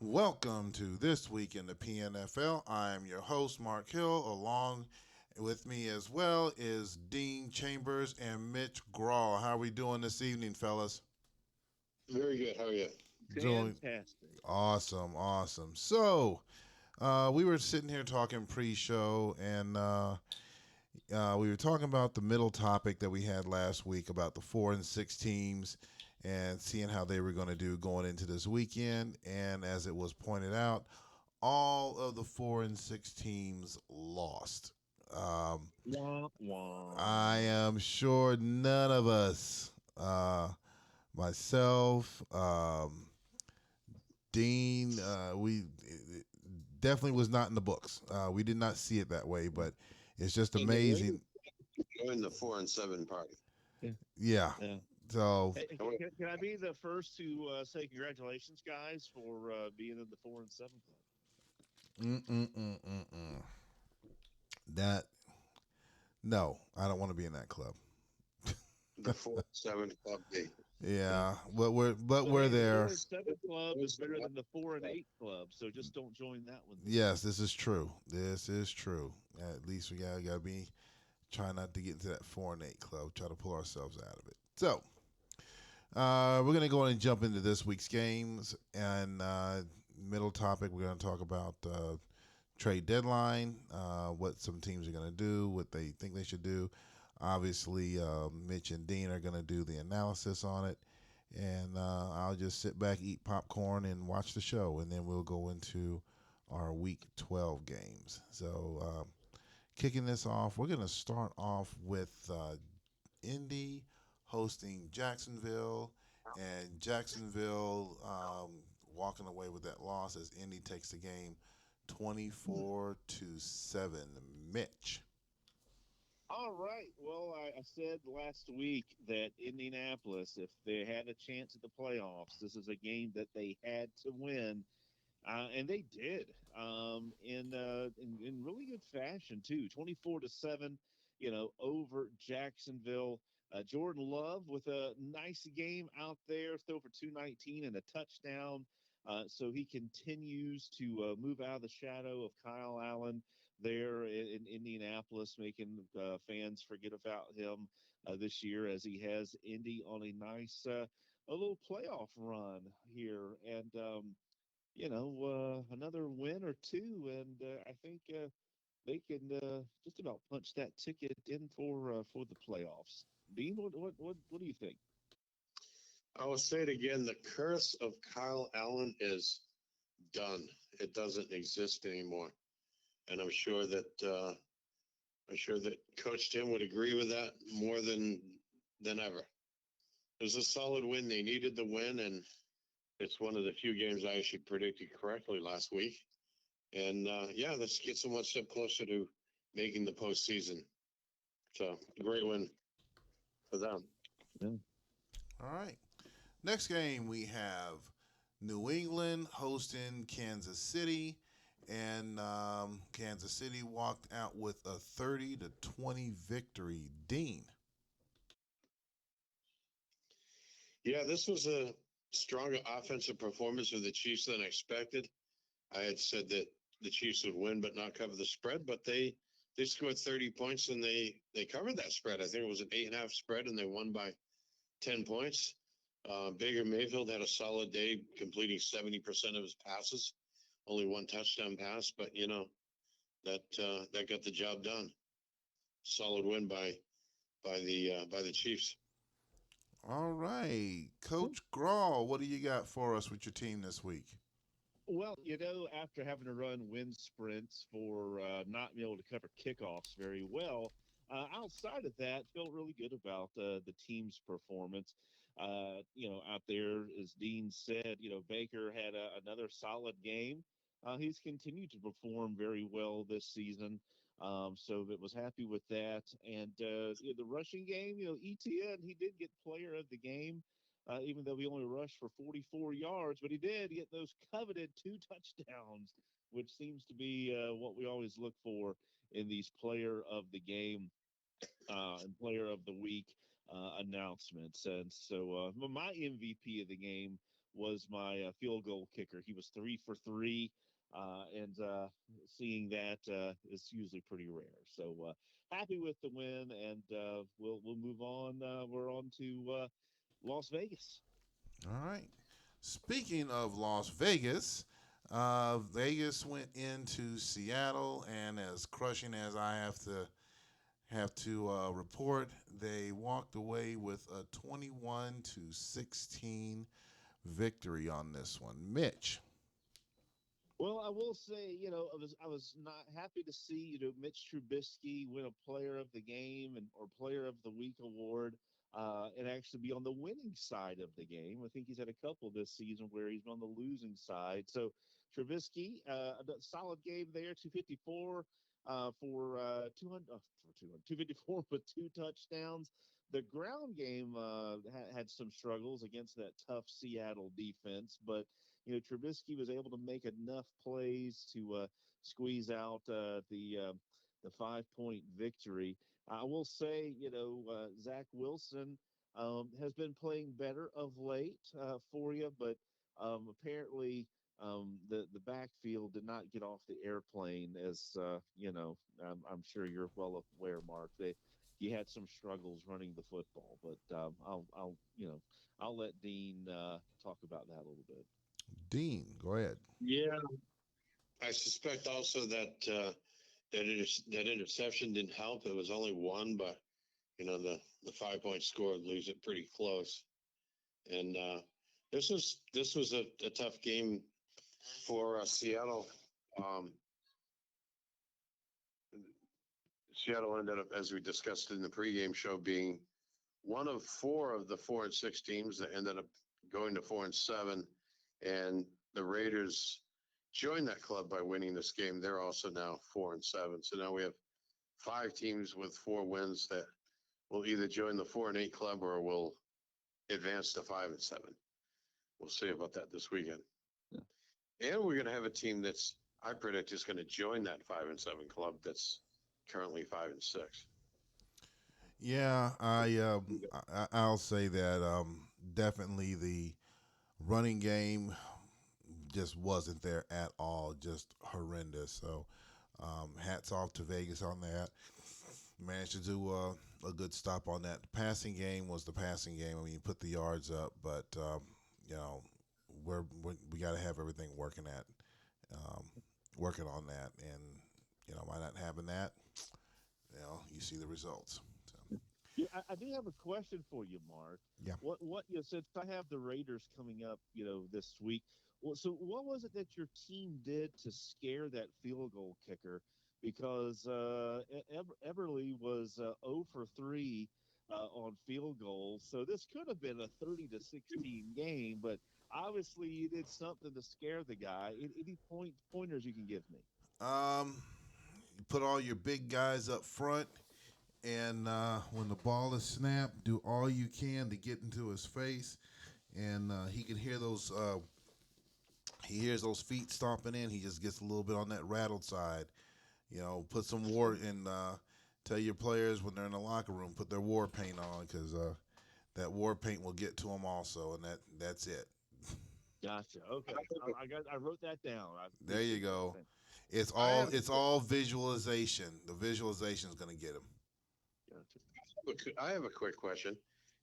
Welcome to This Week in the PNFL. I'm your host, Mark Hill. Along with me as well is Dean Chambers and Mitch Grawl. How are we doing this evening, fellas? Very good. How are you? Doing Fantastic. awesome, awesome. So, we were sitting here talking pre-show, and we were talking about the middle topic that we had last week about the 4 and 6 teams and seeing how they were going to do going into this weekend. And as it was pointed out, all of the 4 and 6 teams lost. Um, Wah, I wah. am sure none of us, myself, Dean, we it definitely was not in the books. We did not see it that way, but it's just Enjoying amazing. the 4 and 7 party. Yeah. Yeah. Yeah. So, Hey, I went, can I be the first to say congratulations, guys, for being in the 4 and 7 club? mm-mm-mm-mm-mm. That no, I don't want to be in that club. the 4 and 7 club day. Yeah. Yeah, but we're Hey, the four there. and seven club is Always the better last than the four and club. eight club, so just don't join that one then. Yes, this is true. This is true. At least we gotta be try not to get into that 4 and 8 club. Try to pull ourselves out of it. So we're gonna go on and jump into this week's games and middle topic. We're gonna talk about trade deadline, what some teams are gonna do, what they think they should do. Obviously, Mitch and Dean are gonna do the analysis on it, and I'll just sit back, eat popcorn, and watch the show, and then we'll go into our Week 12 games. So, kicking this off, we're going to start off with Indy hosting Jacksonville, and Jacksonville walking away with that loss as Indy takes the game 24-7. Mitch. All right. Well, I said last week that Indianapolis, if they had a chance at the playoffs, this is a game that they had to win. And they did in really good fashion too. 24-7, over Jacksonville. Jordan Love with a nice game out there, throw for 219 and a touchdown. So he continues to move out of the shadow of Kyle Allen there in Indianapolis, making fans forget about him this year as he has Indy on a nice a little playoff run here. And another win or two, and I think they can just about punch that ticket in for the playoffs. Dean, what do you think? I will say it again. The curse of Kyle Allen is done. It doesn't exist anymore, and I'm sure that Coach Tim would agree with that more than ever. It was a solid win. They needed the win, and it's one of the few games I actually predicted correctly last week. And yeah, let's get them one step closer to making the postseason. So great win for them. Yeah. All right. Next game, we have New England hosting Kansas City, and Kansas City walked out with a 30-20 victory. Dean. Yeah, this was a stronger offensive performance of the Chiefs than expected. I had said that the Chiefs would win but not cover the spread, but they scored 30 points and they covered that spread. I think it was an 8.5 spread and they won by 10 points. Baker Mayfield had a solid day, completing 70% of his passes, only one touchdown pass, but that got the job done. Solid win by the Chiefs. All right. Coach Grawl, what do you got for us with your team this week? Well, after having to run wind sprints for not being able to cover kickoffs very well, outside of that, felt really good about the team's performance. Out there, as Dean said, Baker had another solid game. He's continued to perform very well this season. So it was happy with that. And the rushing game, ETN, he did get player of the game even though he only rushed for 44 yards, but he did get those coveted 2 touchdowns, which seems to be what we always look for in these player of the game and player of the week announcements. And so my MVP of the game was my field goal kicker. He was 3 for 3, and seeing that is usually pretty rare. So happy with the win, and we'll move on. We're on to Las Vegas. All right. Speaking of Las Vegas, Vegas went into Seattle, and as crushing as I have to report, they walked away with a 21-16 victory on this one. Mitch. Well, I will say, I was not happy to see, Mitch Trubisky win a Player of the Game and or Player of the Week award, and actually be on the winning side of the game. I think he's had a couple this season where he's been on the losing side. So Trubisky, a solid game there, 254 for 200, for 200, 254 with 2 touchdowns. The ground game had some struggles against that tough Seattle defense, but Trubisky was able to make enough plays to squeeze out the 5 point victory. I will say, Zach Wilson has been playing better of late for you, but apparently the backfield did not get off the airplane as I'm sure you're well aware, Mark. He had some struggles running the football, but I'll let Dean talk about that a little bit. Dean, go ahead. Yeah, I suspect also that that interception didn't help. It was only one, but the 5 point score would lose it pretty close. And this was a tough game for Seattle. Um, Seattle ended up, as we discussed in the pregame show, being one of four of the 4-6 teams that ended up going to 4-7, and the Raiders joined that club by winning this game. They're also now 4-7. So now we have 5 teams with 4 wins that will either join the 4-8 club or will advance to 5-7. We'll see about that this weekend. Yeah. And we're going to have a team that's, I predict, is going to join that 5-7 club that's currently 5-6. Yeah, I'll say that definitely the running game just wasn't there at all, just horrendous. So hats off to Vegas on that. Managed to do a good stop on that. The passing game was the passing game. I mean, you put the yards up, but you know, we got to have everything um, working on that, and by not having that, you see the results. So, Yeah, I do have a question for you, Mark. yeah. What since I have the Raiders coming up, this week. Well, so what was it that your team did to scare that field goal kicker? Because Everly was 0 for 3 on field goals, so this could have been a 30-16 game. But obviously, you did something to scare the guy. Any pointers you can give me? You put all your big guys up front, and when the ball is snapped, do all you can to get into his face, and he can hear those. He hears those feet stomping in. He just gets a little bit on that rattled side. Put some war in. Tell your players when they're in the locker room, put their war paint on, because that war paint will get to them also, and that's it. Gotcha. Okay, I wrote that down. I There you appreciate go. that. It's I all have, it's all visualization. The visualization is going to get him. Gotcha. I have a quick question.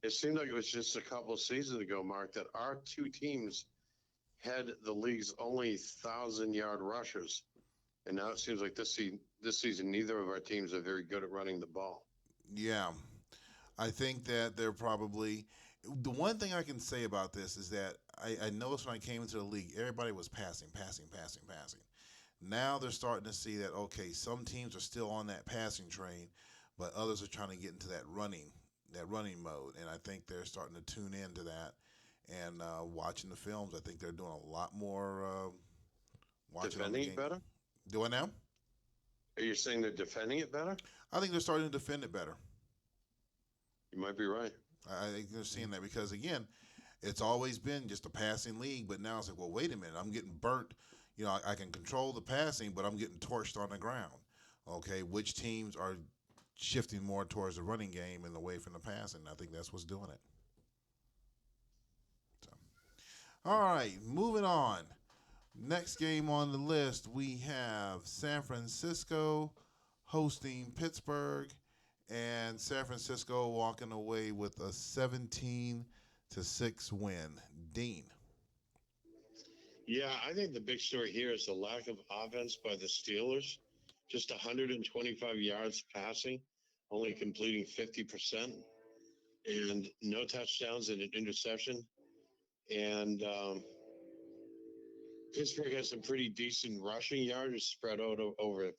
It seemed like it was just a couple of seasons ago, Mark, that our 2 teams had the league's only 1,000-yard rushers, and now it seems like this season neither of our teams are very good at running the ball. Yeah, I think that they're probably the one thing I can say about this is that I noticed when I came into the league, everybody was passing, passing, passing, passing. Now they're starting to see that okay, some teams are still on that passing train, but others are trying to get into that running mode, and I think they're starting to tune into that and watching the films. I think they're doing a lot more watching on the Defending game. it better? Do I now? Are you saying they're defending it better? I think they're starting to defend it better. You might be right. I think they're seeing that because again, it's always been just a passing league, but now it's like, well, wait a minute, I'm getting burnt. I can control the passing, but I'm getting torched on the ground. Okay, which teams are shifting more towards the running game and away from the passing? I think that's what's doing it. So, All right, moving on. Next game on the list, we have San Francisco hosting Pittsburgh, and San Francisco walking away with a 17-6 win. Dean. Yeah, I think the big story here is the lack of offense by the Steelers. Just 125 yards passing, only completing 50%, and no touchdowns and an interception. And Pittsburgh has some pretty decent rushing yards spread out over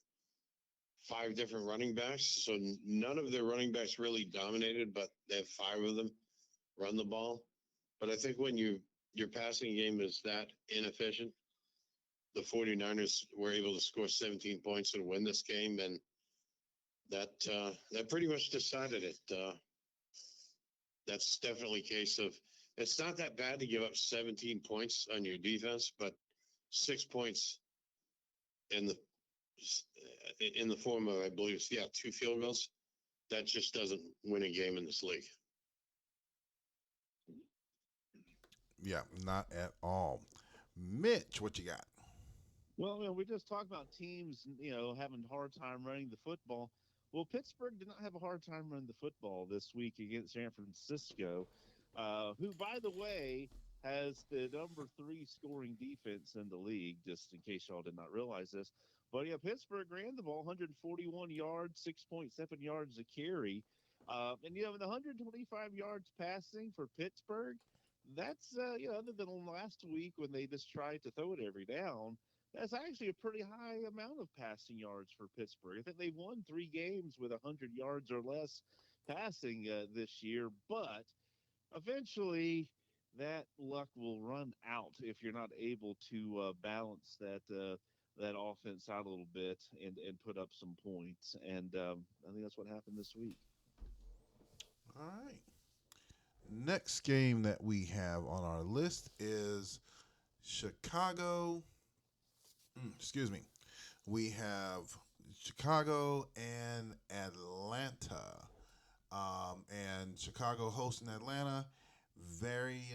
five different running backs. So none of their running backs really dominated, but they have five of them run the ball. But I think when your passing game is that inefficient, the 49ers were able to score 17 points and win this game, and that pretty much decided it. That's definitely a case of it's not that bad to give up 17 points on your defense, but 6 points in the form of, I believe, yeah, two field goals. That just doesn't win a game in this league. Yeah, not at all. Mitch, what you got? Well, we just talked about teams, having a hard time running the football. Well, Pittsburgh did not have a hard time running the football this week against San Francisco, who, by the way, has the number three scoring defense in the league, just in case y'all did not realize this. But yeah, Pittsburgh ran the ball 141 yards, 6.7 yards a carry. And, the 125 yards passing for Pittsburgh, that's, other than last week when they just tried to throw it every down, that's actually a pretty high amount of passing yards for Pittsburgh. I think they've won 3 games with 100 yards or less passing this year, but eventually that luck will run out if you're not able to balance that offense out a little bit and put up some points. And I think that's what happened this week. All right. Next game that we have on our list is Chicago. Excuse me. We have Chicago and Atlanta. And Chicago hosting Atlanta. Very,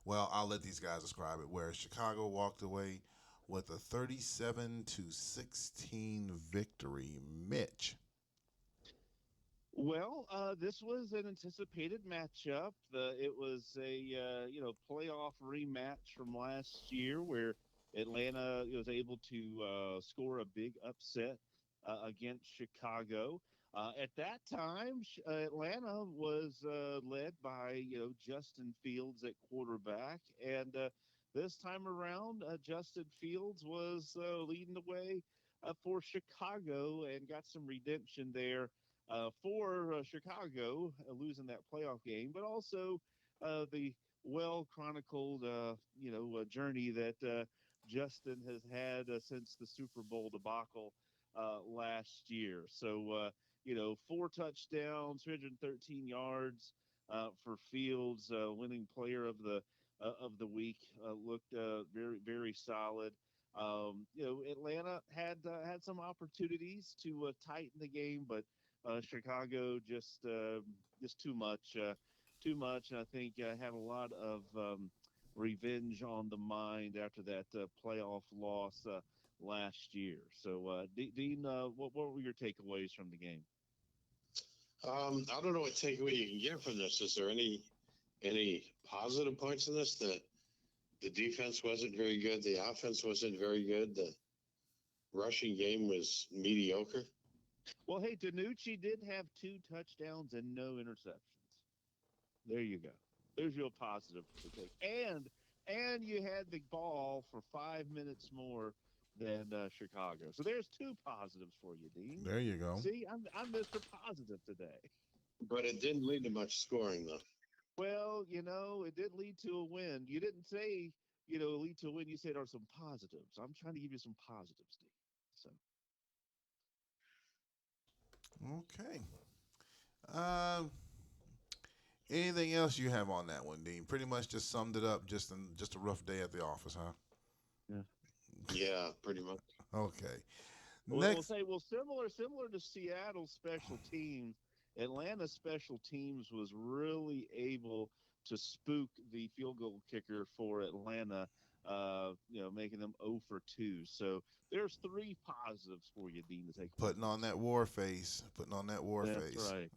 well, I'll let these guys describe it. Where Chicago walked away with a 37-16 victory. Mitch. Well, this was an anticipated matchup. It was a playoff rematch from last year where Atlanta was able to score a big upset against Chicago. At that time, Atlanta was led by Justin Fields at quarterback, and this time around, Justin Fields was leading the way for Chicago and got some redemption there for Chicago, losing that playoff game, but also the well chronicled, journey that Justin has had since the Super Bowl debacle last year. So, 4 touchdowns, 313 yards for Fields, winning player of the week, looked very very solid. Atlanta had some opportunities to tighten the game, but Chicago just too much. And I think had a lot of revenge on the mind after that playoff loss last year. So, Dean, what were your takeaways from the game? I don't know what takeaway you can get from this. Is there any positive points in this? The defense wasn't very good. The offense wasn't very good. The rushing game was mediocre. Well, hey, Danucci did have 2 touchdowns and no interceptions. There you go. There's your positive to take. And you had the ball for 5 minutes more than Chicago. So there's 2 positives for you, Dean. There you go. See, I'm Mr. Positive today. But it didn't lead to much scoring, though. Well, it did lead to a win. You didn't say, lead to a win. You said are some positives. I'm trying to give you some positives, Dean. So. Okay. Um, Anything else you have on that one, Dean? Pretty much just summed it up. Just a rough day at the office, huh? Yeah. Yeah, pretty much. Okay. Well, Next. we'll say, similar to Seattle's special teams, Atlanta's special teams was really able to spook the field goal kicker for Atlanta, making them 0 for 2. So there's three positives for you, Dean, to take away Putting from on this that one. war face. Putting on that war That's face. right.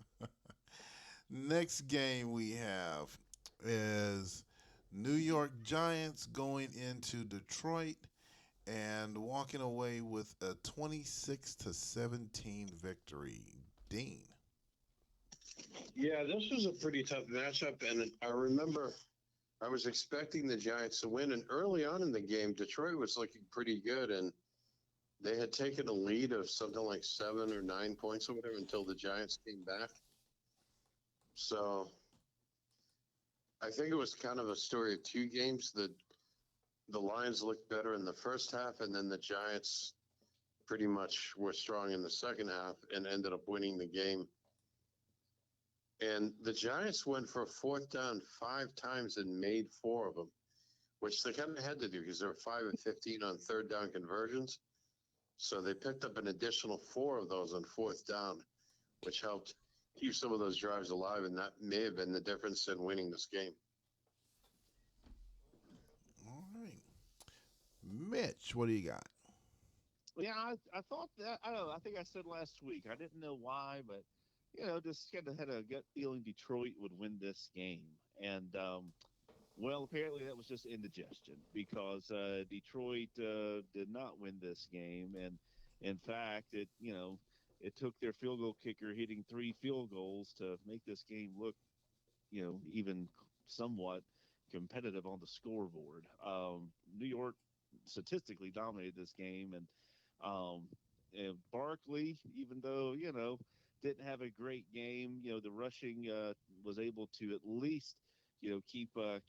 Next game we have is New York Giants going into Detroit and walking away with a 26-17 victory. Dean. Yeah, this was a pretty tough matchup, and I remember I was expecting the Giants to win, and early on in the game, Detroit was looking pretty good, and they had taken a lead of something like 7 or 9 points or whatever until the Giants came back. So I think it was kind of a story of two games. The Lions looked better in the first half, and then the Giants pretty much were strong in the second half and ended up winning the game. And the Giants went for a fourth down 5 times and made 4 of them, which they kind of had to do because they were 5 of 15 on third down conversions. So they picked up an additional 4 of those on fourth down, which helped keep some of those drives alive. And that may have been the difference in winning this game. All right. Mitch, what do you got? Yeah, I thought that, I don't know, I think I said last week, I didn't know why, but, just kind of had a gut feeling Detroit would win this game. And, well, apparently that was just indigestion because Detroit did not win this game. And in fact, it took their field goal kicker hitting 3 field goals to make this game look, even somewhat competitive on the scoreboard. New York statistically dominated this game, and Barkley, even though didn't have a great game, the rushing was able to at least keep the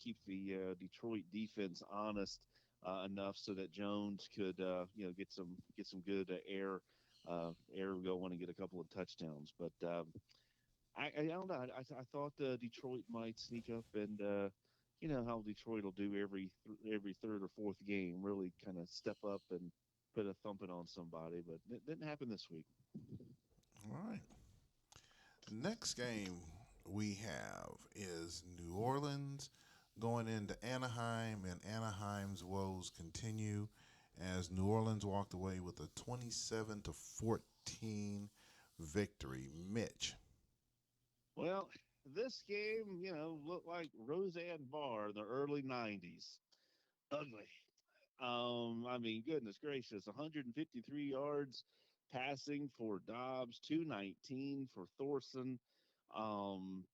Detroit defense honest enough so that Jones could get some good air going and get a couple of touchdowns, but. I don't know. I thought Detroit might sneak up, and you know how Detroit will do every third or fourth game, really kind of step up and put a thumping on somebody, but it didn't happen this week. All right. Next game we have is New Orleans going into Anaheim, and Anaheim's woes continue as New Orleans walked away with a 27-14 victory. Mitch. Well, this game, looked like Roseanne Barr in the early '90s. Ugly. I mean, goodness gracious, 153 yards passing for Dobbs, 219 for Thorson. Um,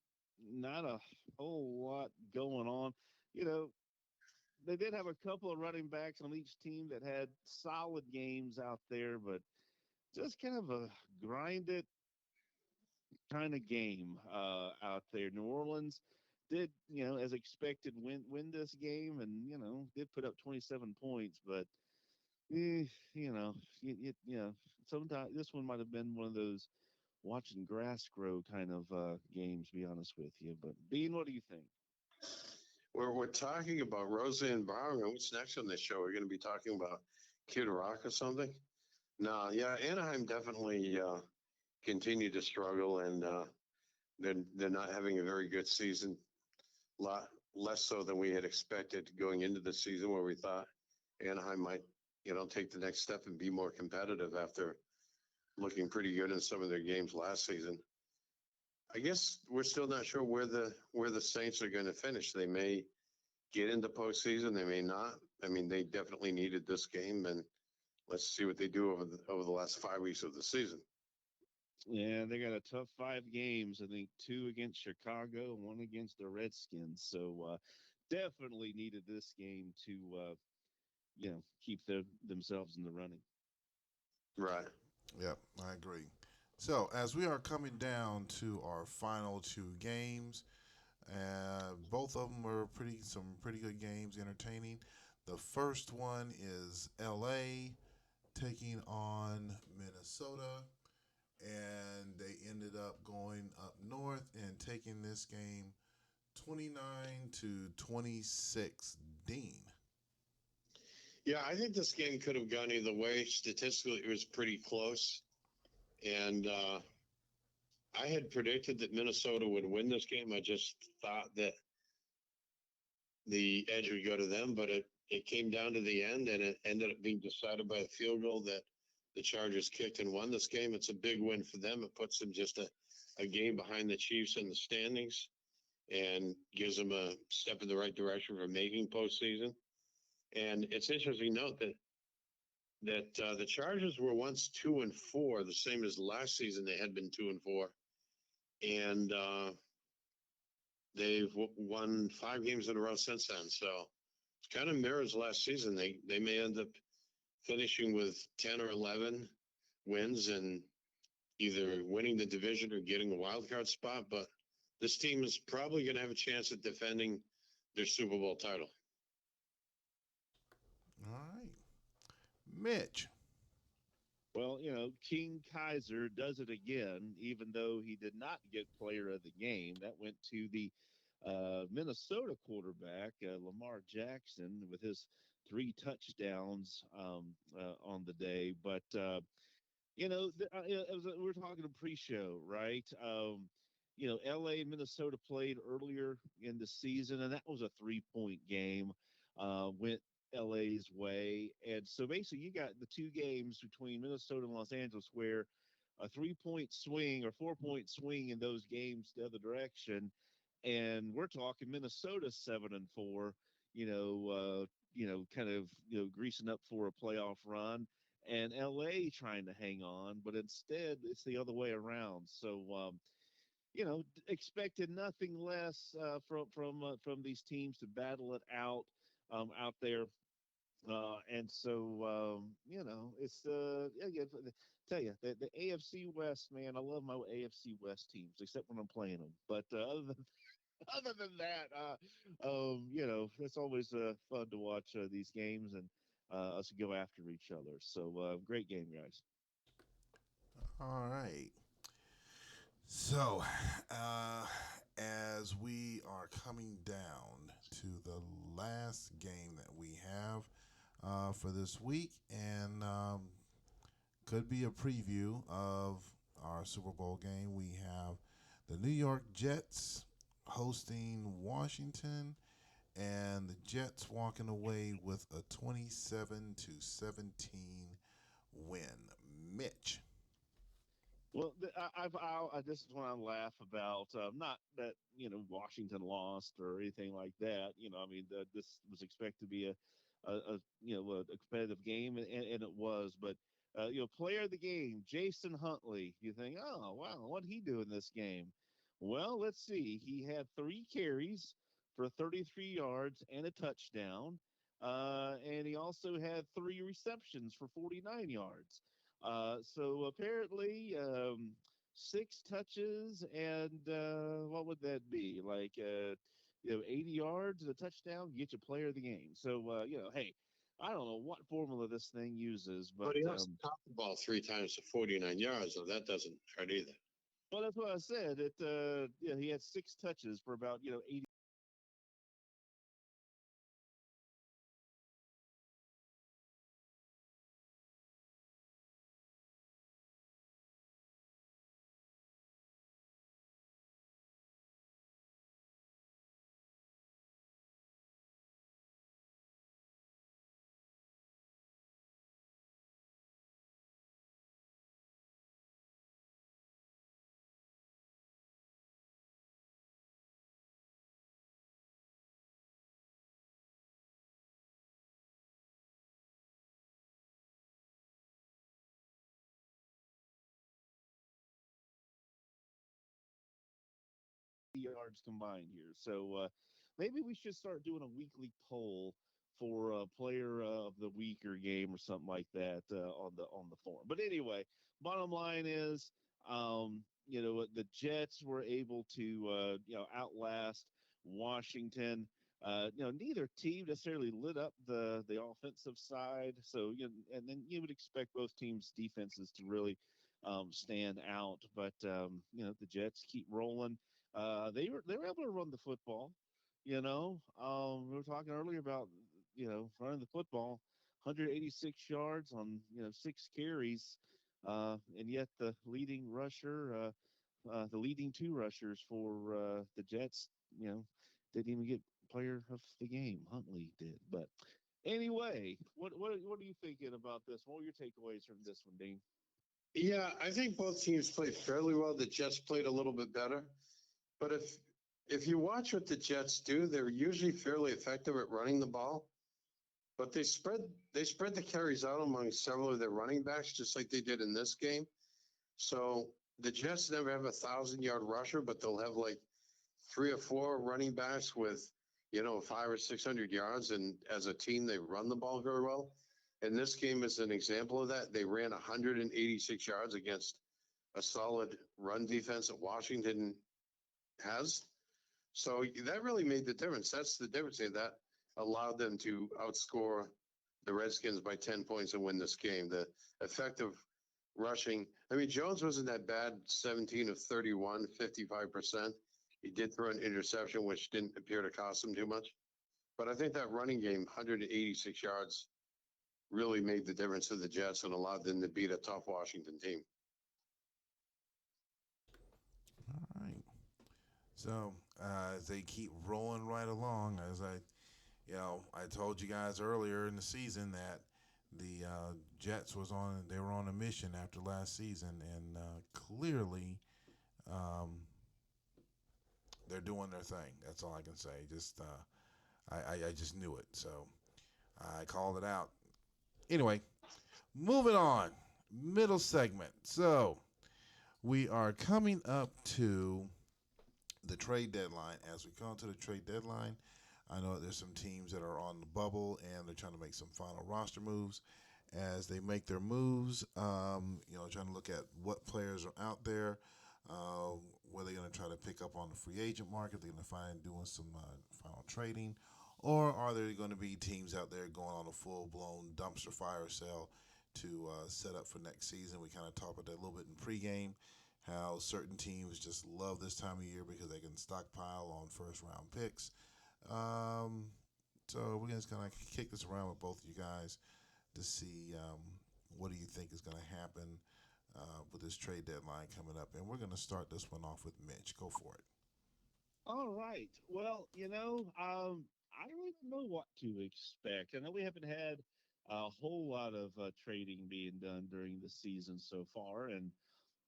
Not a whole lot going on. You know, they did have a couple of running backs on each team that had solid games out there, but just kind of a grind it kind of game out there. New Orleans did, as expected, win this game, and did put up 27 points, but eh, sometimes this one might have been one of those watching grass grow kind of games. Be honest with you, but Dean, what do you think? We're talking about Roseanne Barr. What's next on this show? We're going to be talking about Kid Rock or something? No, yeah, Anaheim definitely continue to struggle, and they're not having a very good season. A lot less so than we had expected going into the season, where we thought Anaheim might, take the next step and be more competitive after looking pretty good in some of their games last season. I guess we're still not sure where the Saints are going to finish. They may get into postseason, they may not. I mean, they definitely needed this game, and let's see what they do over the last 5 weeks of the season. Yeah, they got a tough 5 games. I think 2 against Chicago, 1 against the Redskins. So definitely needed this game to keep themselves in the running. Right. Yep, I agree. So, as we are coming down to our final 2 games, both of them were some pretty good games, entertaining. The first one is LA taking on Minnesota, and they ended up going up north and taking this game 29-26. Dean. Yeah, I think this game could have gone either way. Statistically, it was pretty close. And I had predicted that Minnesota would win this game. I just thought that the edge would go to them, but it came down to the end, and it ended up being decided by a field goal that the Chargers kicked and won this game. It's a big win for them. It puts them just a game behind the Chiefs in the standings and gives them a step in the right direction for making postseason. And it's interesting to note that the Chargers were once 2-4, the same as last season. They had been 2-4, and they've won 5 games in a row since then. So it kind of mirrors last season. They may end up finishing with 10 or 11 wins and either winning the division or getting a wild card spot. But this team is probably going to have a chance at defending their Super Bowl title. All right. Mitch. Well, King Kaiser does it again, even though he did not get player of the game. That went to the Minnesota quarterback, Lamar Jackson, with his 3 touchdowns on the day. But we were talking a pre-show, right? LA and Minnesota played earlier in the season, and that was a 3-point game. Went LA's way, and so basically, you got the 2 games between Minnesota and Los Angeles where a 3-point swing or 4-point swing in those games the other direction, and we're talking Minnesota 7-4. Kind of greasing up for a playoff run, and LA trying to hang on, but instead it's the other way around. So, expected nothing less from these teams to battle it out there. And so, it's tell you the AFC West, man. I love my AFC West teams, except when I'm playing them. But other than that, it's always fun to watch these games and us go after each other. So great game, guys. All right. So, uh, as we are coming down to the last game that we have for this week, and could be a preview of our Super Bowl game, we have the New York Jets hosting Washington, and the Jets walking away with a 27-17 win. Mitch. Well, this is when I laugh about not that Washington lost or anything like that. I mean, this was expected to be a competitive game, and it was. But player of the game, Jason Huntley. You think, oh wow, what did he do in this game? Well, let's see. He had 3 carries for 33 yards and a touchdown, and he also had 3 receptions for 49 yards. So apparently, 6 touches and what would that be? Like 80 yards and a touchdown, get your player of the game. So hey, I don't know what formula this thing uses, but But he also caught the ball 3 times for 49 yards, so that doesn't hurt either. well, that's what I said. He had 6 touches for about 80. Yards combined here. So maybe we should start doing a weekly poll for player of the week or game or something like that on the forum. But anyway, bottom line is, the Jets were able to outlast Washington. Neither team necessarily lit up the offensive side. So and then you would expect both teams' defenses to really stand out. But the Jets keep rolling. They were able to run the football. We were talking earlier about running the football, 186 yards on 6 carries, and yet the leading 2 rushers for the Jets, didn't even get player of the game. Huntley did, but anyway, what are you thinking about this? What were your takeaways from this one, Dean? Yeah, I think both teams played fairly well. The Jets played a little bit better, but if you watch what the Jets do, they're usually fairly effective at running the ball. But they spread the carries out among several of their running backs, just like they did in this game. So the Jets never have 1,000 yard rusher, but they'll have like three or four running backs with 500 or 600 yards, and as a team, they run the ball very well. And this game is an example of that. They ran 186 yards against a solid run defense that Washington has. So that really made the difference. That's the difference. That allowed them to outscore the Redskins by 10 points and win this game. The effective rushing. I mean, Jones wasn't that bad, 17 of 31, 55%. He did throw an interception, which didn't appear to cost him too much. But I think that running game, 186 yards, really made the difference to the Jets and allowed them to beat a tough Washington team. All right. So as they keep rolling right along, I told you guys earlier in the season that the Jets they were on a mission after last season, and clearly um, they're doing their thing. That's all I can say. Just I just knew it, so I called it out. Anyway, moving on, middle segment. So we are coming up to the trade deadline. As we come to the trade deadline, I know there's some teams that are on the bubble and they're trying to make some final roster moves. As they make their moves, trying to look at what players are out there, uh, where they're going to try to pick up on the free agent market. They're going to find doing some final trading, or are there going to be teams out there going on a full blown dumpster fire sale to set up for next season? We kind of talked about that a little bit in pregame. How certain teams just love this time of year because they can stockpile on first round picks. Um, so we're just gonna kick this around with both of you guys to see what do you think is going to happen with this trade deadline coming up, and we're going to start this one off with Mitch. Go for it. All right. Well, I really don't know what to expect. I know we haven't had a whole lot of trading being done during the season so far, and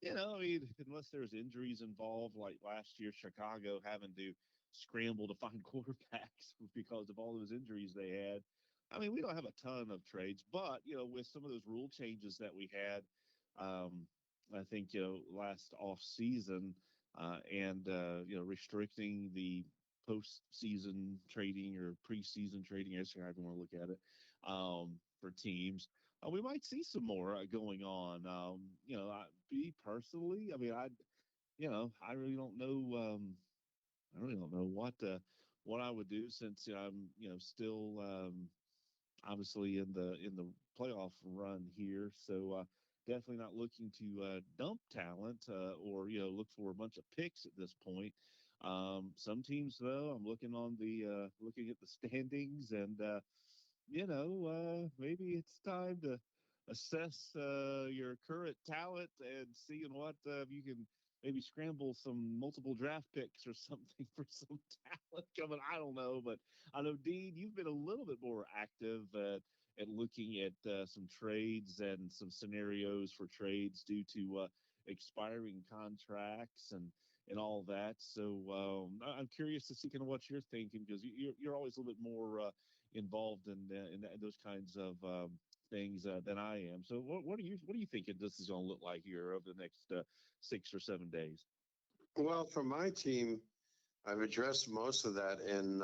I mean, unless there's injuries involved, like last year, Chicago having to scramble to find quarterbacks because of all those injuries they had. I mean, we don't have a ton of trades, but with some of those rule changes that we had, um, I think last off season, and restricting the postseason trading or preseason trading, I guess however you want to look at it, for teams. We might see some more going on. Me personally, I mean, I really don't know. I really don't know what I would do since I'm, still obviously in the playoff run here. So definitely not looking to dump talent or look for a bunch of picks at this point. Some teams though, I'm looking at the standings and maybe it's time to assess your current talent and seeing what you can maybe scramble some multiple draft picks or something for some talent coming. I don't know, but I know Dean, you've been a little bit more active at looking at some trades and some scenarios for trades due to expiring contracts and all that. So I'm curious to see kind of what you're thinking because you're always a little bit more involved in those kinds of things than I am. So what are you thinking this is going to look like here over the next 6 or 7 days? Well, for my team, I've addressed most of that in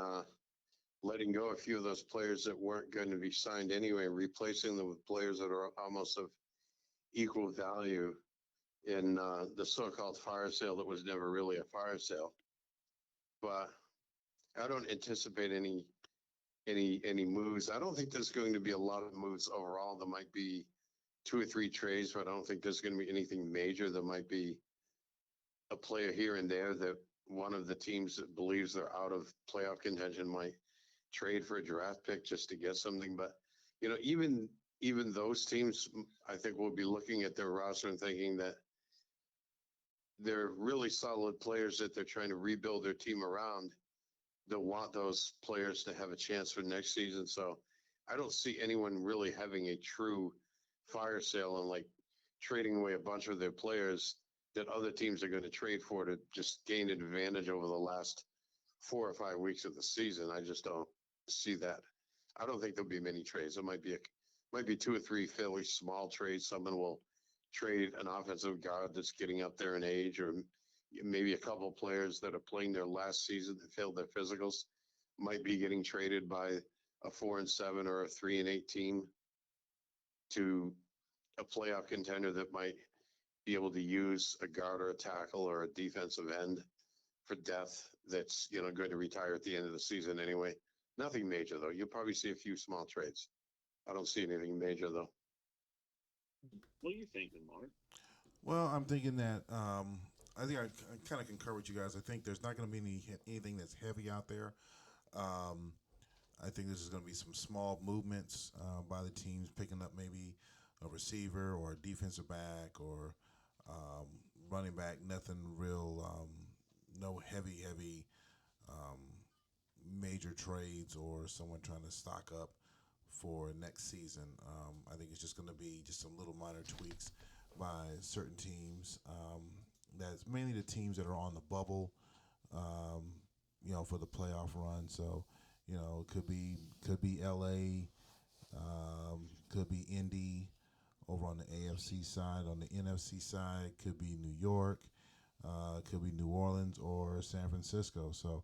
letting go a few of those players that weren't going to be signed anyway, replacing them with players that are almost of equal value in the so-called fire sale that was never really a fire sale. But I don't anticipate any moves. I don't think there's going to be a lot of moves overall. There might be two or three trades, but I don't think there's going to be anything major. There might be a player here and there that one of the teams that believes they're out of playoff contention might trade for a draft pick just to get something. But even those teams, I think will be looking at their roster and thinking that they're really solid players that they're trying to rebuild their team around. they'll want those players to have a chance for next season. So I don't see anyone really having a true fire sale and like trading away a bunch of their players that other teams are going to trade for to just gain an advantage over the last 4 or 5 weeks of the season. I just don't see that. I don't think there'll be many trades. There might be 2 or 3 fairly small trades. Someone will trade an offensive guard that's getting up there in age, or maybe a couple of players that are playing their last season that failed their physicals might be getting traded by a 4-7 or a 3-8 team to a playoff contender that might be able to use a guard or a tackle or a defensive end for depth that's going to retire at the end of the season anyway. Nothing major though. You'll probably see a few small trades. I don't see anything major though. What are you thinking, Mark? Well, I'm thinking that I think I kind of concur with you guys. I think there's not going to be anything that's heavy out there. Um, I think this is going to be some small movements by the teams, picking up maybe a receiver or a defensive back or um, running back. Nothing real, no heavy um, major trades or someone trying to stock up for next season. I think it's just going to be just some little minor tweaks by certain teams. That's mainly the teams that are on the bubble, um, for the playoff run. So, could be LA, could be Indy over on the AFC side. On the NFC side, could be New York, could be New Orleans or San Francisco. So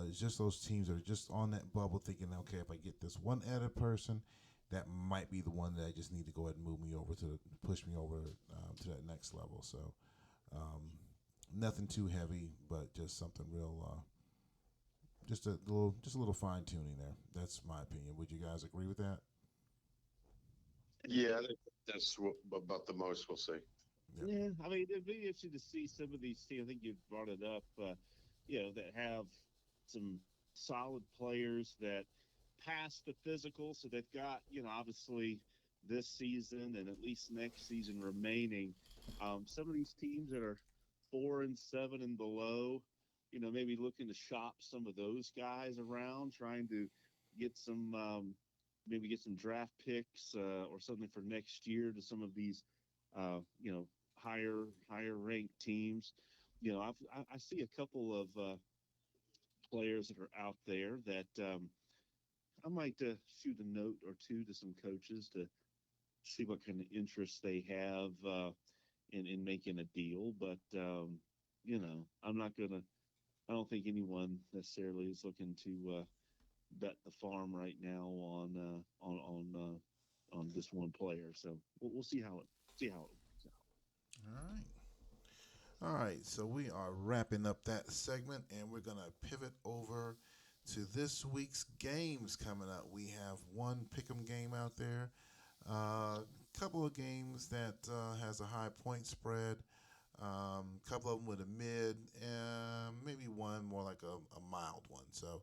it's just those teams that are just on that bubble thinking, okay, if I get this one added person, that might be the one that I just need to go ahead and move me over to push me over to that next level. So um, nothing too heavy, but just something real, just a little fine tuning there. That's my opinion. Would you guys agree with that? Yeah, that's about the most we'll see. Yep. Yeah, I mean, it'd be interesting to see some of these teams. I think you brought it up, that have some solid players that pass the physical. So they've got, obviously this season and at least next season remaining. Some of these teams that are 4-7 and below, maybe looking to shop some of those guys around, trying to get some, maybe get some draft picks or something for next year to some of these, uh, you know, higher ranked teams. I see a couple of players that are out there that I might shoot a note or two to some coaches to see what kind of interest they have in making a deal. But I'm not gonna. I don't think anyone necessarily is looking to bet the farm right now on this one player. So we'll see how it works out. All right. All right, so we are wrapping up that segment, and we're going to pivot over to this week's games coming up. We have one pick'em game out there, a couple of games that has a high point spread, a couple of them with a mid, and maybe one more like a mild one. So,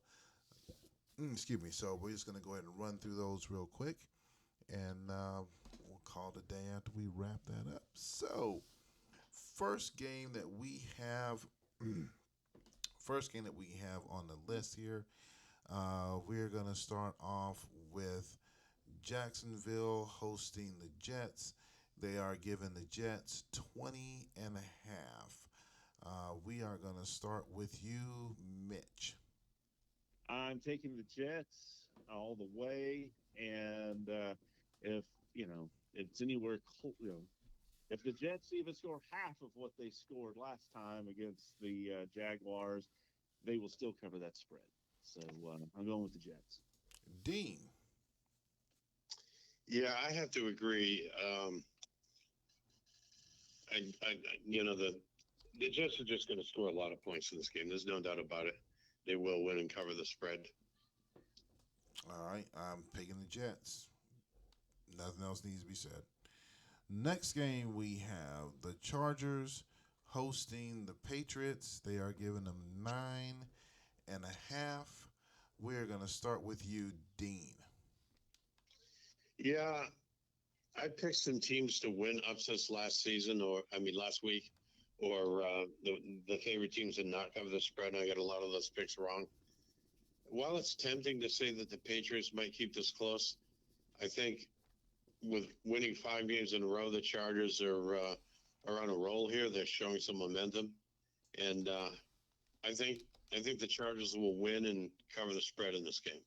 excuse me. So we're just going to go ahead and run through those real quick, and we'll call it a day after we wrap that up. So, first game that we have first game that we have on the list here, we're going to start off with Jacksonville hosting the Jets. They are giving the Jets 20 and a half. We are going to start with you, Mitch. I'm taking the Jets all the way, and if if it's anywhere if the Jets even score half of what they scored last time against the Jaguars, they will still cover that spread. So I'm going with the Jets. Dean. Yeah, I have to agree. The Jets are just going to score a lot of points in this game. There's no doubt about it. They will win and cover the spread. All right, I'm picking the Jets. Nothing else needs to be said. Next game we have the Chargers hosting the Patriots. They are giving them 9.5. We're gonna start with you, Dean. Yeah, I picked some teams to win upsets last season, last week, or the favorite teams did not cover the spread. And I got a lot of those picks wrong. while it's tempting to say that the Patriots might keep this close, I think with winning 5 games in a row, the Chargers are on a roll here. They're showing some momentum, and I think I think the Chargers will win and cover the spread in this game.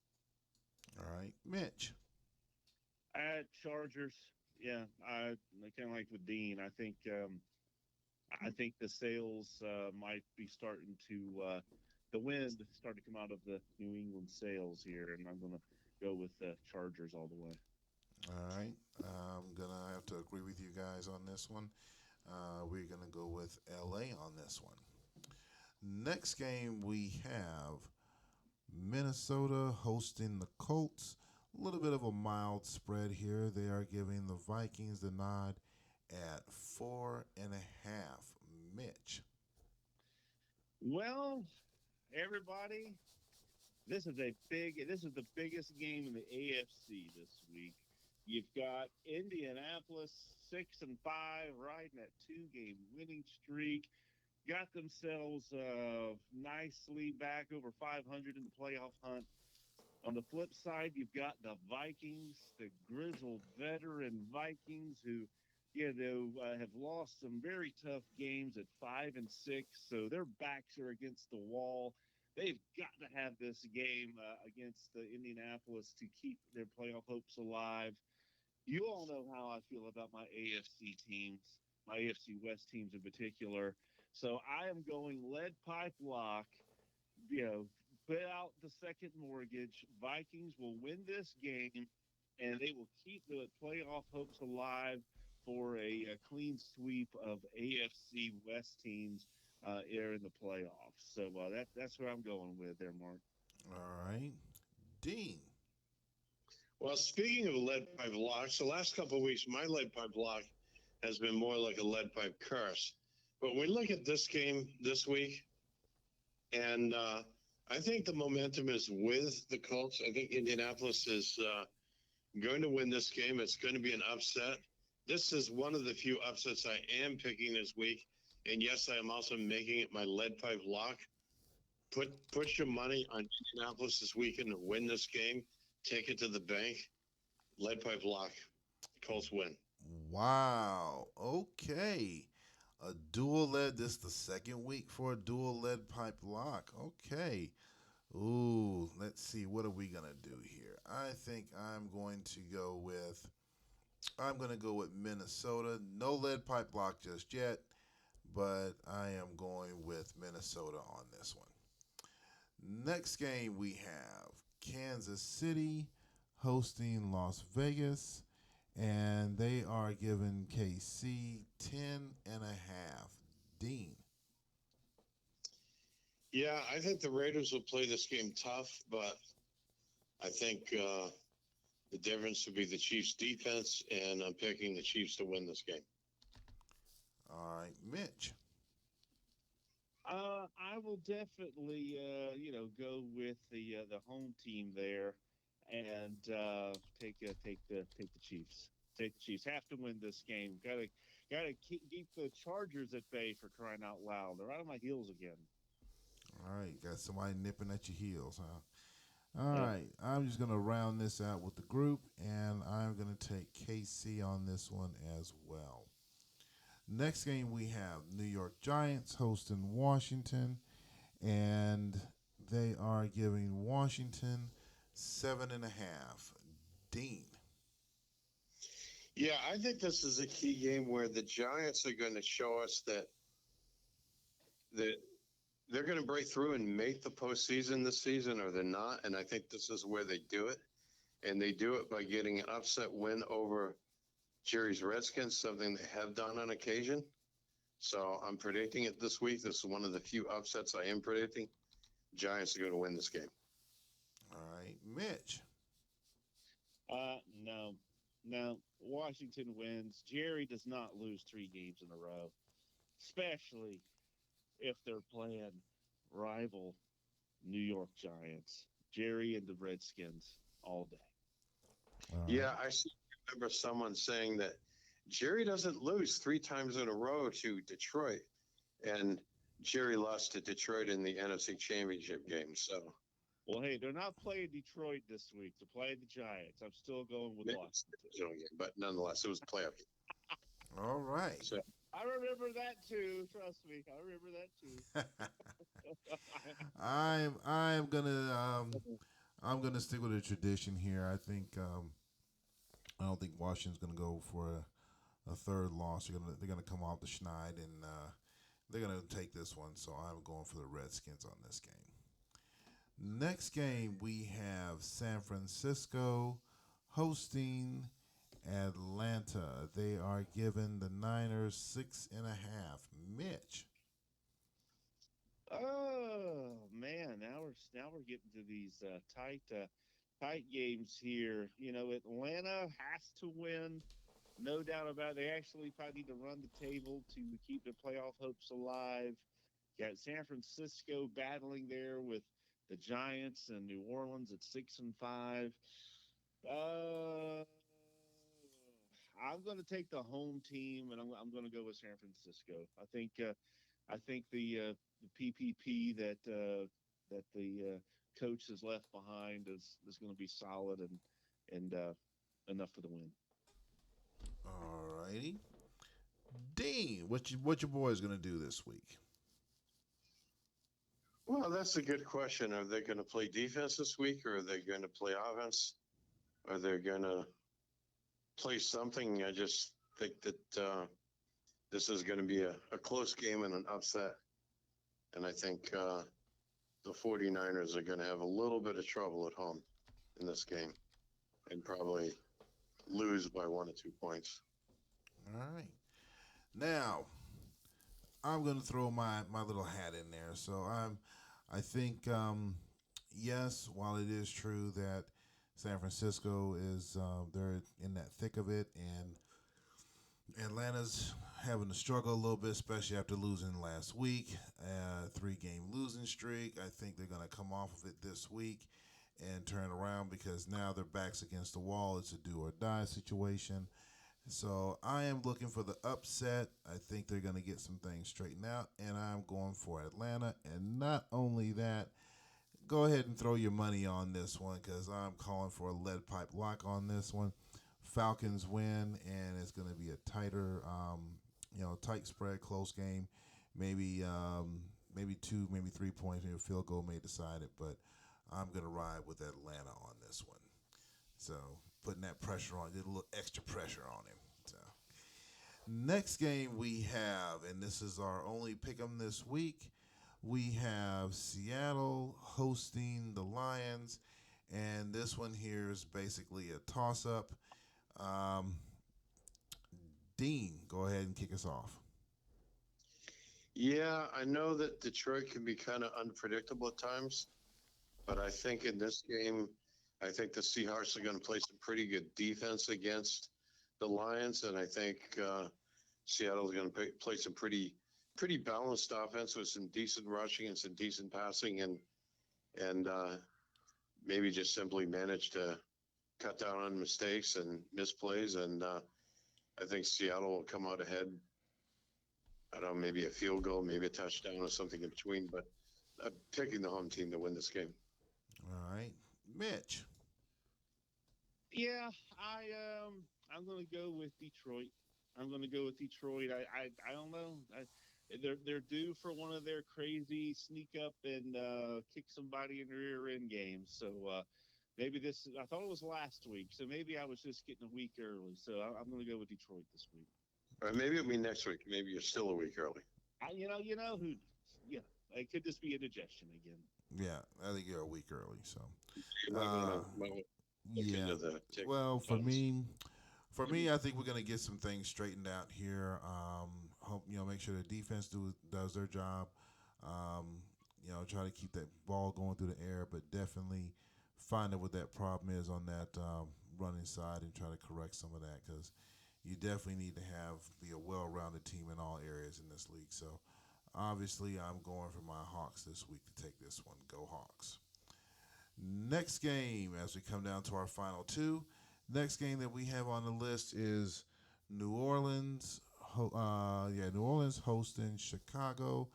All right, Mitch. At Chargers, yeah, I kind of like with Dean. I think the sales might be starting to the wind start to come out of the New England sales here, and I'm going to go with the Chargers all the way. All right, I'm gonna have to agree with you guys on this one. We're gonna go with LA on this one. Next game we have Minnesota hosting the Colts. A little bit of a mild spread here. They are giving the Vikings the nod at 4.5. Mitch. Well, everybody, this is the biggest game in the AFC this week. You've got Indianapolis 6-5, riding that 2-game winning streak. Got themselves nicely back over 500 in the playoff hunt. On the flip side, you've got the Vikings, the grizzled veteran Vikings, who, have lost some very tough games at 5-6. So their backs are against the wall. They've got to have this game against the Indianapolis to keep their playoff hopes alive. You all know how I feel about my AFC teams, my AFC West teams in particular. So I am going lead pipe lock, put out the second mortgage. Vikings will win this game, and they will keep the playoff hopes alive for a clean sweep of AFC West teams here in the playoffs. So that's where I'm going with there, Mark. All right, Dean. Well, speaking of lead pipe locks, the last couple of weeks, my lead pipe lock has been more like a lead pipe curse. But we look at this game this week, and I think the momentum is with the Colts. I think Indianapolis is going to win this game. It's going to be an upset. This is one of the few upsets I am picking this week. And yes, I am also making it my lead pipe lock. Put your money on Indianapolis this weekend to win this game. Take it to the bank. Lead pipe lock. Colts win. Wow. Okay. A dual lead. This is the second week for a dual lead pipe lock. Okay. Ooh, let's see. What are we gonna do here? I think I'm gonna go with Minnesota. No lead pipe lock just yet, but I am going with Minnesota on this one. Next game we have Kansas City hosting Las Vegas, and they are giving KC 10.5. Dean. Yeah, I think the Raiders will play this game tough, but I think the difference would be the Chiefs' defense, and I'm picking the Chiefs to win this game. All right, Mitch. I will definitely, go with the home team there, and take the Chiefs. Take the Chiefs. Have to win this game. Gotta keep the Chargers at bay for crying out loud. They're right on my heels again. All right, got somebody nipping at your heels, huh? All Yep. right, I'm just going to round this out with the group, and I'm going to take KC on this one as well. Next game, we have New York Giants hosting Washington, and they are giving Washington 7.5. Dean. Yeah, I think this is a key game where the Giants are going to show us that they're going to break through and make the postseason this season, or they're not. And I think this is where they do it. And they do it by getting an upset win over Jerry's Redskins, something they have done on occasion. So I'm predicting it this week. This is one of the few upsets I am predicting. Giants are going to win this game. All right, Mitch. No, no. Washington wins. Jerry does not lose 3 games in a row, especially if they're playing rival New York Giants. Jerry and the Redskins all day. All right. Yeah, remember someone saying that Jerry doesn't lose 3 times in a row to Detroit. And Jerry lost to Detroit in the NFC Championship game. So Well, hey, they're not playing Detroit this week. They're playing the Giants. I'm still going with Maybe it's the Washington. divisional game, but nonetheless, it was playoff. All right. So I remember that too. Trust me, I remember that too. I'm gonna stick with a tradition here. I don't think Washington's gonna go for a third loss. They're gonna come off the schneid and they're gonna take this one. So I'm going for the Redskins on this game. Next game we have San Francisco hosting Atlanta. They are giving the Niners 6.5. Mitch. Oh man, now we're getting to these tight games here. You know, Atlanta has to win, no doubt about it. They actually probably need to run the table to keep their playoff hopes alive. Got San Francisco battling there with the Giants and New Orleans at 6-5. Uh, I'm going to take the home team, and I'm going to go with San Francisco. I think the PPP that the coach has left behind is going to be solid and enough for the win. All righty. Dean, what your boys gonna do this week? well, that's a good question. Are they going to play defense this week, or are they going to play offense? Are they going to play something? I just think that this is going to be a close game and an upset. And I think the 49ers are going to have a little bit of trouble at home in this game and probably lose by 1 or 2 points. All right. Now I'm gonna throw my little hat in there. I think yes, while it is true that San Francisco is they're in that thick of it, and Atlanta's having to struggle a little bit, especially after losing last week, 3 game losing streak. I think they're going to come off of it this week and turn around because now their backs against the wall. It's a do or die situation. So I am looking for the upset. I think they're going to get some things straightened out, and I'm going for Atlanta. And not only that, go ahead and throw your money on this one because I'm calling for a lead pipe lock on this one. Falcons win, and it's going to be a tighter, tight spread, close game. Maybe 2, maybe 3 points. Maybe a field goal may decide it, but I'm going to ride with Atlanta on this one. So putting that pressure on, get a little extra pressure on him. So next game we have, and this is our only pick 'em this week. We have Seattle hosting the Lions, and this one here is basically a toss up. Um, Dean, go ahead and kick us off. Yeah, I know that Detroit can be kind of unpredictable at times, but I think in this game, I think the Seahawks are going to play some pretty good defense against the Lions, and I think Seattle is going to play some pretty balanced offense with some decent rushing and some decent passing, and maybe just simply manage to cut down on mistakes and misplays, and I think Seattle will come out ahead. I don't know, maybe a field goal, maybe a touchdown or something in between, but I'm picking the home team to win this game. All right, Mitch. Yeah, I'm going to go with Detroit. I'm going to go with Detroit. I don't know. They're due for one of their crazy sneak up and kick somebody in the rear end games. So maybe this. I thought it was last week, so maybe I was just getting a week early. So I'm going to go with Detroit this week. Or maybe it'll be next week. Maybe you're still a week early. You know who? Yeah, it could just be indigestion again. Yeah, I think you're a week early. So, You might uh, want to look yeah. into the tick Well, funds. for me, I think we're gonna get some things straightened out here. Hope make sure the defense does their job. Um, try to keep that ball going through the air, but definitely find out what that problem is on that running side and try to correct some of that because you definitely need to be a well-rounded team in all areas in this league. So obviously, I'm going for my Hawks this week to take this one. Go Hawks. Next game, as we come down to our final two, next game that we have on the list is New Orleans. New Orleans hosting Chicago.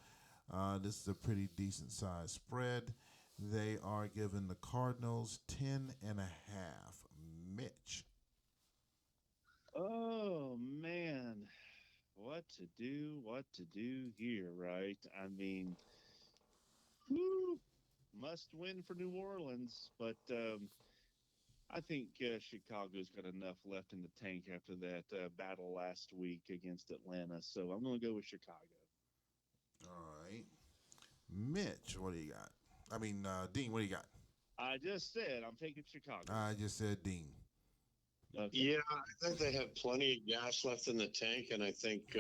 This is a pretty decent sized spread. They are giving the Cardinals 10.5. Mitch. Oh man, what to do here, right? I mean, whew, must win for New Orleans, but I think Chicago's got enough left in the tank after that battle last week against Atlanta, so I'm going to go with Chicago. All right. Mitch, what do you got? Dean, what do you got? I just said I'm taking Chicago. I just said Dean. Okay. Yeah, I think they have plenty of gas left in the tank, and I think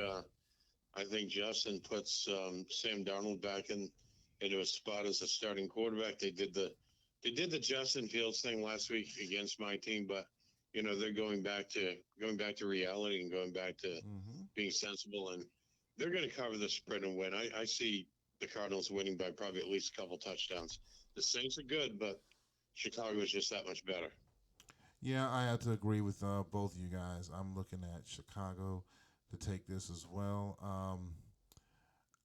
Justin puts Sam Darnold back into a spot as a starting quarterback. They did the Justin Fields thing last week against my team, but they're going back to reality and going back to Mm-hmm. being sensible, and they're going to cover the spread and win. I see the Cardinals winning by probably at least a couple touchdowns. The Saints are good, but Chicago is just that much better. Yeah, I have to agree with both of you guys. I'm looking at Chicago to take this as well.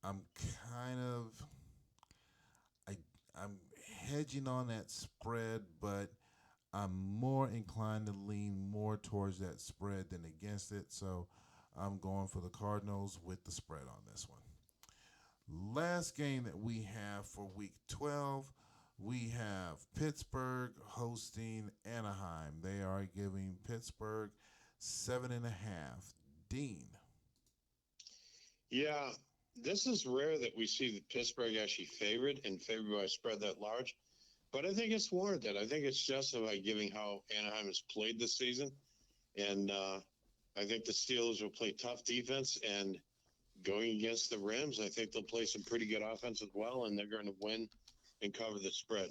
I'm kind of I I'm hedging on that spread, but I'm more inclined to lean more towards that spread than against it. So I'm going for the Cardinals with the spread on this one. Last game that we have for week 12, we have Pittsburgh hosting Anaheim. They are giving Pittsburgh 7.5. Dean. Yeah, this is rare that we see the Pittsburgh actually favored and favored by a spread that large, but I think it's warranted. I think it's justified given how Anaheim has played this season, and I think the Steelers will play tough defense and going against the Rams. I think they'll play some pretty good offense as well, and they're going to win and cover the spread.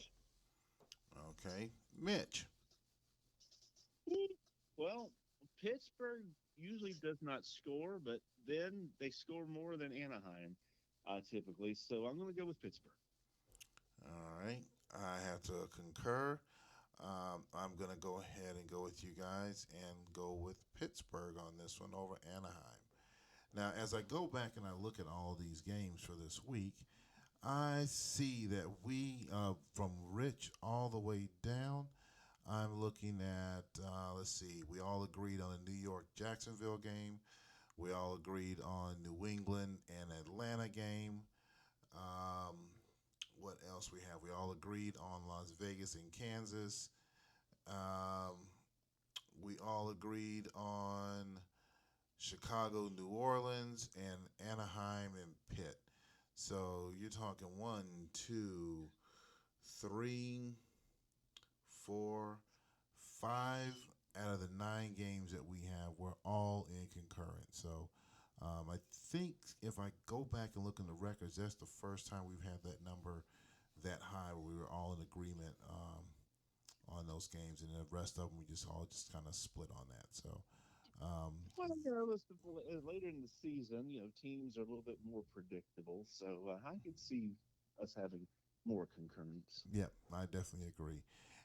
Okay. Mitch. Well, Pittsburgh usually does not score, but then they score more than Anaheim typically. So I'm going to go with Pittsburgh. All right. I have to concur. I'm going to go ahead and go with you guys and go with Pittsburgh on this one over Anaheim. Now, as I go back and I look at all these games for this week, I see that from Rich all the way down, I'm looking at, let's see, we all agreed on the New York Jacksonville game. We all agreed on New England and Atlanta game. Um, what else we have? We all agreed on Las Vegas and Kansas. Um, we all agreed on Chicago, New Orleans, and Anaheim and Pitt. So you're talking 1, 2, 3, 4, 5 out of the 9 games that we have. We're all in concurrence. So I think if I go back and look in the records, that's the first time we've had that number that high where we were all in agreement on those games, and the rest of them we just all just kind of split on that. So. Well, later in the season, teams are a little bit more predictable. So I could see us having more concurrence. Yeah, I definitely agree.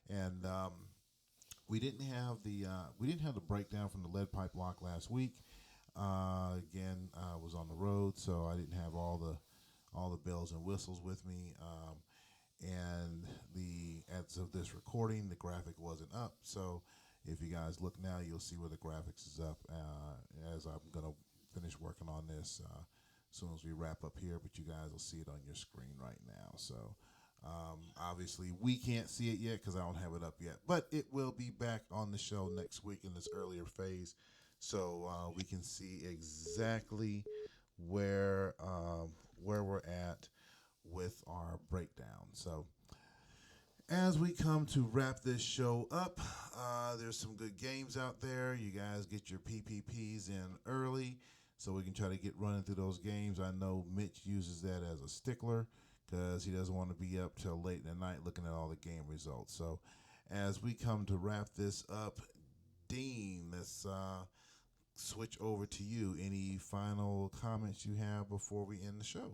And we didn't have the breakdown from the lead pipe lock last week. Again, I was on the road, so I didn't have all the bells and whistles with me. And as of this recording, the graphic wasn't up. So if you guys look now, you'll see where the graphics is up. As I'm gonna finish working on this as soon as we wrap up here, but you guys will see it on your screen right now. So obviously we can't see it yet because I don't have it up yet, but it will be back on the show next week in this earlier phase, so we can see exactly where we're at with our breakdown. So as we come to wrap this show up, there's some good games out there. You guys get your PPPs in early so we can try to get running through those games. I know Mitch uses that as a stickler because he doesn't want to be up till late in the night looking at all the game results. So as we come to wrap this up, Dean, let's switch over to you. Any final comments you have before we end the show?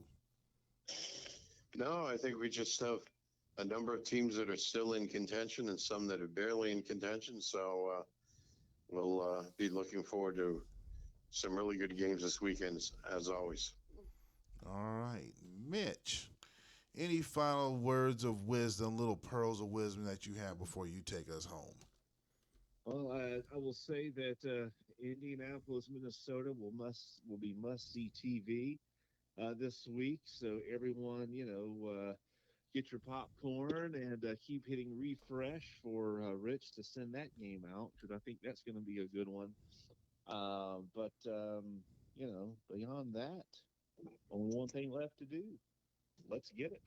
No, I think we just have a number of teams that are still in contention and some that are barely in contention. So we'll be looking forward to some really good games this weekend, as always. All right, Mitch, Any final words of wisdom, little pearls of wisdom that you have before you take us home? Well, I will say that Indianapolis, Minnesota will be must see TV this week. So everyone, get your popcorn and keep hitting refresh for Rich to send that game out because I think that's going to be a good one. But beyond that, only one thing left to do. Let's get it.